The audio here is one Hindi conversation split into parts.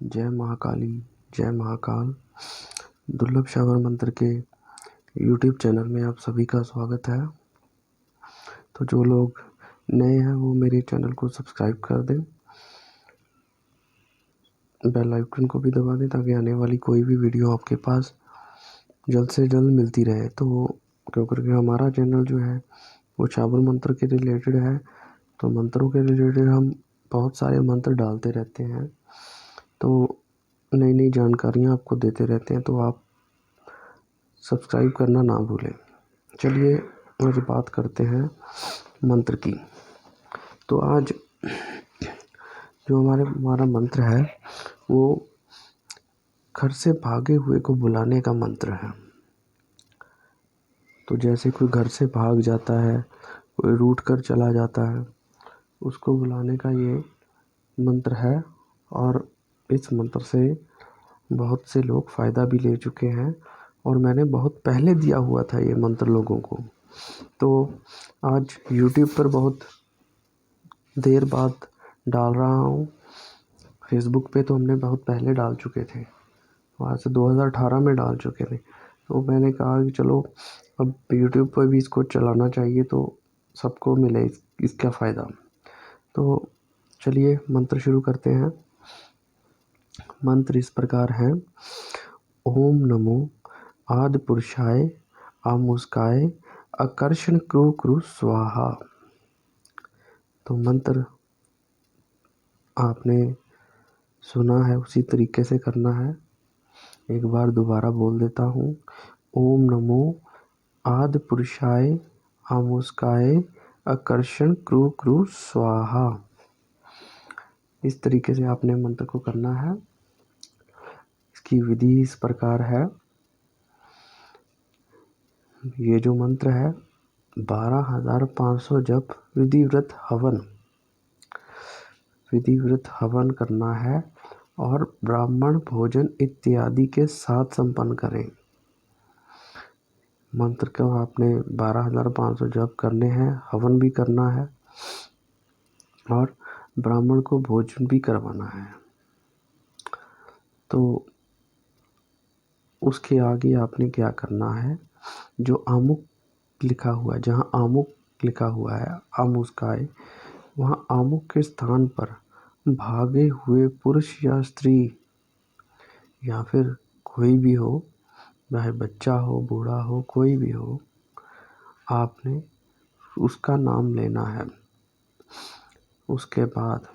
जय महाकाली, जय महाकाल। दुर्लभ श्रावण मंत्र के यूट्यूब चैनल में आप सभी का स्वागत है। तो जो लोग नए हैं वो मेरे चैनल को सब्सक्राइब कर दें, बेल आइकन को भी दबा दें ताकि आने वाली कोई भी वीडियो आपके पास जल्द से जल्द मिलती रहे। तो क्योंकि हमारा चैनल जो है वो श्रावण मंत्र के रिलेटेड है, तो मंत्रों के रिलेटेड हम बहुत सारे मंत्र डालते रहते हैं, तो नई नई जानकारियाँ आपको देते रहते हैं, तो आप सब्सक्राइब करना ना भूलें। चलिए आज बात करते हैं मंत्र की। तो आज जो हमारा मंत्र है वो घर से भागे हुए को बुलाने का मंत्र है। तो जैसे कोई घर से भाग जाता है, कोई रूठ कर चला जाता है, उसको बुलाने का ये मंत्र है। और इस मंत्र से बहुत से लोग फ़ायदा भी ले चुके हैं और मैंने बहुत पहले दिया हुआ था ये मंत्र लोगों को। तो आज यूट्यूब पर बहुत देर बाद डाल रहा हूँ। फेसबुक पे तो हमने बहुत पहले डाल चुके थे, वहाँ से 2018 में डाल चुके थे। तो मैंने कहा कि चलो अब यूट्यूब पर भी इसको चलाना चाहिए तो सबको मिले इसका फ़ायदा। तो चलिए मंत्र शुरू करते हैं। मंत्र इस प्रकार है: ओम नमो आदि पुरुषाय आमुष्काय आकर्षण क्रू क्रू स्वाहा। तो मंत्र आपने सुना है, उसी तरीके से करना है। एक बार दोबारा बोल देता हूँ। ओम नमो आदि पुरुषाय आमुष्काय आकर्षण क्रू क्रू स्वाहा। इस तरीके से आपने मंत्र को करना है। इसकी विधि इस प्रकार है। ये जो मंत्र है 12,500 जप विधिव्रत हवन करना है और ब्राह्मण भोजन इत्यादि के साथ संपन्न करें। मंत्र को आपने 12,500 जप करने हैं, हवन भी करना है और ब्राह्मण को भोजन भी करवाना है। तो उसके आगे आपने क्या करना है, जो आमुक लिखा हुआ है, जहाँ आमुक लिखा हुआ है आमुष्काय, वहाँ आमुक के स्थान पर भागे हुए पुरुष या स्त्री या फिर कोई भी हो, चाहे बच्चा हो, बूढ़ा हो, कोई भी हो, आपने उसका नाम लेना है। उसके बाद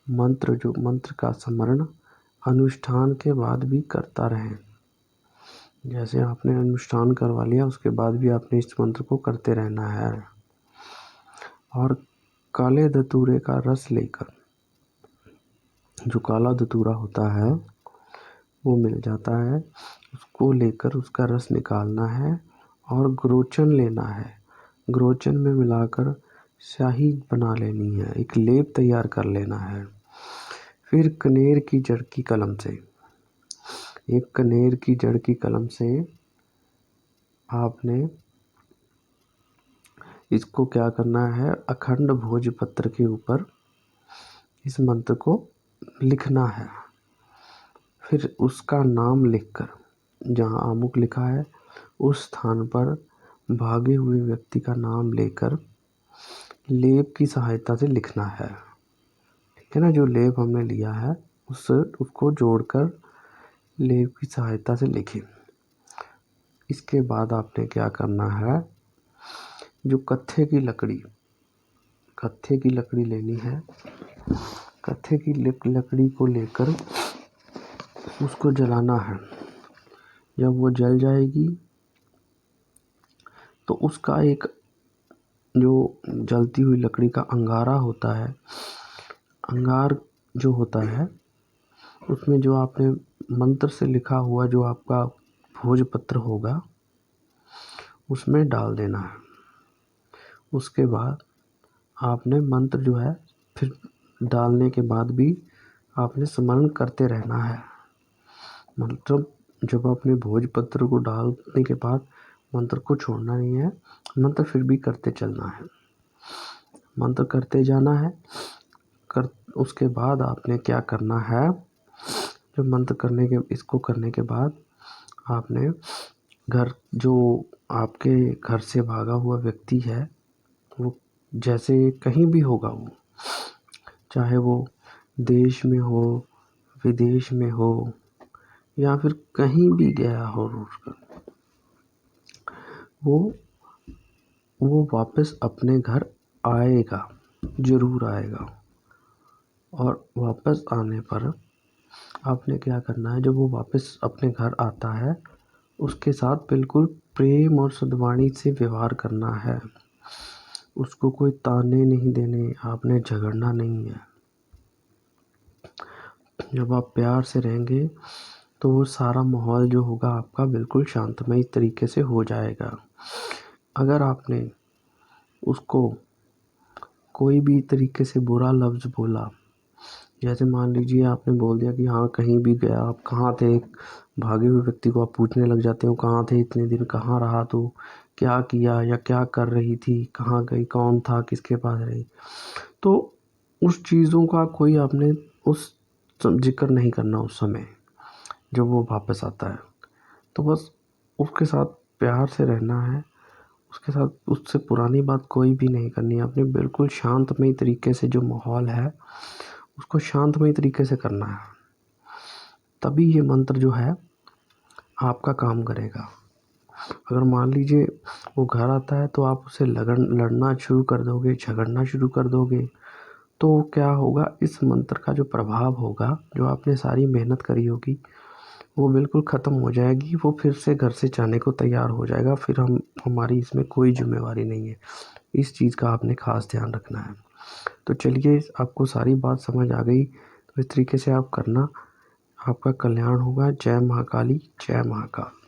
मंत्र का स्मरण अनुष्ठान के बाद भी करता रहें। जैसे आपने अनुष्ठान करवा लिया, उसके बाद भी आपने इस मंत्र को करते रहना है। और काले धतूरे का रस लेकर, जो काला धतूरा होता है वो मिल जाता है, उसको लेकर उसका रस निकालना है और ग्रोचन लेना है। ग्रोचन में मिलाकर स्याही बना लेनी है, एक लेप तैयार कर लेना है। फिर कनेर की जड़ की कलम से आपने इसको क्या करना है, अखंड भोजपत्र के ऊपर इस मंत्र को लिखना है। फिर उसका नाम लिखकर, जहाँ आमुक लिखा है उस स्थान पर भागे हुए व्यक्ति का नाम लेकर लेप की सहायता से लिखना है। ठीक है ना, जो लेप हमने लिया है उसको जोड़कर लेप की सहायता से लिखें। इसके बाद आपने क्या करना है, जो कत्थे की लकड़ी लेनी है। कत्थे की लकड़ी को लेकर उसको जलाना है। जब वो जल जाएगी तो उसका एक जो जलती हुई लकड़ी का अंगारा होता है, अंगार जो होता है, उसमें जो आपने मंत्र से लिखा हुआ जो आपका भोजपत्र होगा उसमें डाल देना है। उसके बाद आपने मंत्र जो है फिर डालने के बाद भी आपने स्मरण करते रहना है। मतलब जब आपने भोजपत्र को डालने के बाद मंत्र को छोड़ना नहीं है, मंत्र फिर भी करते चलना है, मंत्र करते जाना है। उसके बाद आपने क्या करना है, जब मंत्र इसको करने के बाद आपने जो आपके घर से भागा हुआ व्यक्ति है, वो जैसे कहीं भी होगा, वो चाहे वो देश में हो, विदेश में हो, या फिर कहीं भी गया हो रूठ कर, वो वापस अपने घर आएगा, ज़रूर आएगा। और वापस आने पर आपने क्या करना है, जब वो वापस अपने घर आता है, उसके साथ बिल्कुल प्रेम और सद्वाणी से व्यवहार करना है। उसको कोई ताने नहीं देने, आपने झगड़ना नहीं है। जब आप प्यार से रहेंगे तो वो सारा माहौल जो होगा आपका बिल्कुल शांतमय तरीके से हो जाएगा। अगर आपने उसको कोई भी तरीके से बुरा लफ्ज़ बोला, जैसे मान लीजिए आपने बोल दिया कि हाँ कहीं भी गया, आप कहाँ थे, भागे हुए व्यक्ति को आप पूछने लग जाते हो, कहाँ थे इतने दिन, कहाँ रहा तू, क्या किया या क्या कर रही थी, कहाँ गई, कौन था, किसके पास रही। तो उस चीज़ों का कोई आपने उस जिक्र नहीं करना उस समय जब वो वापस आता है। तो बस उसके साथ प्यार से रहना है, उसके साथ उससे पुरानी बात कोई भी नहीं करनी है। आपने बिल्कुल शांतमय तरीके से जो माहौल है उसको शांतमय तरीके से करना है, तभी ये मंत्र जो है आपका काम करेगा। अगर मान लीजिए वो घर आता है तो आप उससे लड़ना शुरू कर दोगे, झगड़ना शुरू कर दोगे, तो क्या होगा, इस मंत्र का जो प्रभाव होगा, जो आपने सारी मेहनत करी होगी, वो बिल्कुल ख़त्म हो जाएगी। वो फिर से घर से जाने को तैयार हो जाएगा। फिर हमारी इसमें कोई ज़िम्मेवारी नहीं है। इस चीज़ का आपने ख़ास ध्यान रखना है। तो चलिए, आपको सारी बात समझ आ गई, तो इस तरीके से आप करना, आपका कल्याण होगा। जय महाकाली, जय महाकाल।